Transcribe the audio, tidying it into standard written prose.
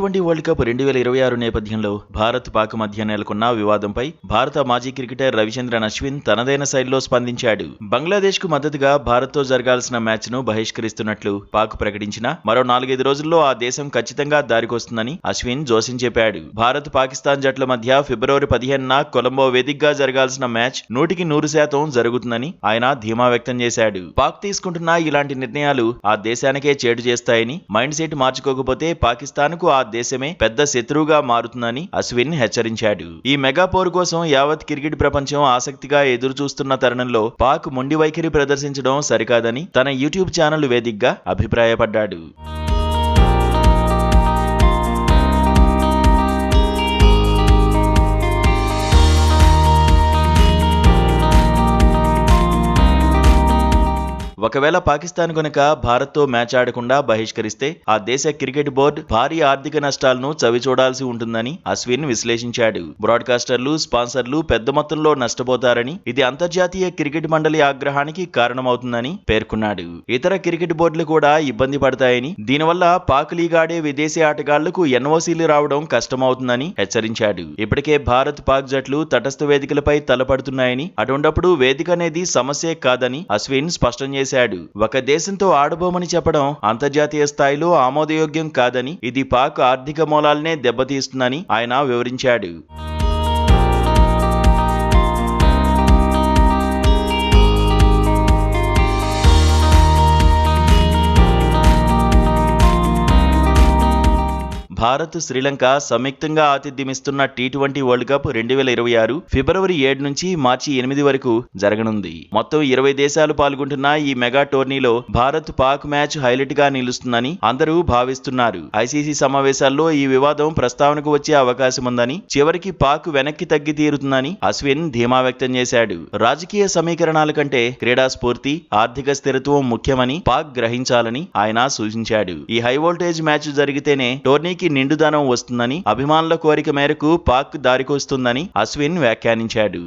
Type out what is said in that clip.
T20 world cup 2026 నేపథ్యంలో భారత్-పాక్ మధ్య నెలకొన్న వివాదంపై భారత మాజీ క్రికెటర్ రవిచంద్రన్ అశ్విన్ తనదైన శైలిలో స్పందించాడు. బంగ్లాదేశ్కు మద్దతుగా భారత్తో జరగాల్సిన మ్యాచ్ను బహిష్కరిస్తున్నట్లు పాక్ ప్రకటించినా మరో 4-5 రోజుల్లో ఆ దేశం ఖచ్చితంగా దారికొస్తుందని అశ్విన్ జోస్యం చెప్పాడు. భారత్-పాకిస్తాన్ జట్ల మధ్య ఫిబ్రవరి 15న కొలంబో వేదికగా జరగాల్సిన మ్యాచ్ 100% జరుగుతుందని ఆయన ధీమా వ్యక్తం చేశాడు. పాక్ తీసుకుంటున్న ఇలాంటి నిర్ణయాలు ఆ దేశానికే చేటు చేస్తాయని, మైండ్ సెట్ మార్చుకోకపోతే పాకిస్తాన్కు ఆ దేశమే పెద్ద శత్రువుగా మారుతుందని అశ్విన్ హెచ్చరించాడు. ఈ మెగా పోరు కోసం యావత్ క్రికెట్ ప్రపంచం ఆసక్తిగా ఎదురు చూస్తున్న తరుణంలో పాక్ మొండి వైఖరి ప్రదర్శించడం సరికాదని తన యూట్యూబ్ ఛానల్ వేదికగా అభిప్రాయపడ్డాడు. ఒకవేళ పాకిస్తాన్ కనుక భారత్తో మ్యాచ్ ఆడకుండా బహిష్కరిస్తే ఆ దేశ క్రికెట్ బోర్డు భారీ ఆర్థిక నష్టాలను చవిచూడాల్సి ఉంటుందని అశ్విన్ విశ్లేషించాడు. బ్రాడ్కాస్టర్లు, స్పాన్సర్లు పెద్ద మొత్తంలో నష్టపోతారని, ఇది అంతర్జాతీయ క్రికెట్ మండలి ఆగ్రహానికి కారణమవుతుందని పేర్కొన్నాడు. ఇతర క్రికెట్ బోర్డులు కూడా ఇబ్బంది పడతాయని, దీనివల్ల పాక్ లీగ్ ఆడే విదేశీ ఆటగాళ్లకు ఎన్ఓసీలు రావడం కష్టమవుతుందని హెచ్చరించాడు. ఇప్పటికే భారత్ పాక్ జట్లు తటస్థ వేదికలపై తలపడుతున్నాయని, అటువంటప్పుడు వేదిక అనేది సమస్యే కాదని అశ్విన్ స్పష్టం చేశాడు. ఒక దేశంతో ఆడబోమని చెప్పడం అంతర్జాతీయ స్థాయిలో ఆమోదయోగ్యం కాదని, ఇది పాక్ ఆర్థిక మూలాలనే దెబ్బతీస్తుందని ఆయన వివరించాడు. భారత్, శ్రీలంక సంయుక్తంగా ఆతిథ్యమిస్తున్న T20 వరల్డ్ కప్ 2026 ఫిబ్రవరి 7 నుంచి మార్చి 8 వరకు జరగనుంది. మొత్తం 20 దేశాలు పాల్గొంటున్న ఈ మెగా టోర్నీలో భారత్ పాక్ మ్యాచ్ హైలైట్ గా నిలుస్తుందని అందరూ భావిస్తున్నారు. ఐసీసీ సమావేశాల్లో ఈ వివాదం ప్రస్తావనకు వచ్చే అవకాశం ఉందని, చివరికి పాక్ వెనక్కి తగ్గి తీరుతుందని అశ్విన్ ధీమా వ్యక్తం చేశాడు. రాజకీయ సమీకరణాల కంటే క్రీడా స్ఫూర్తి, ఆర్థిక స్థిరత్వం ముఖ్యమని పాక్ గ్రహించాలని ఆయన సూచించాడు. ఈ హై వోల్టేజ్ మ్యాచ్ జరిగితేనే టోర్నీకి నిండుదనం వస్తుందని, అభిమానుల కోరిక మేరకు పాక్ దారికొస్తుందని అశ్విన్ వ్యాఖ్యానించాడు.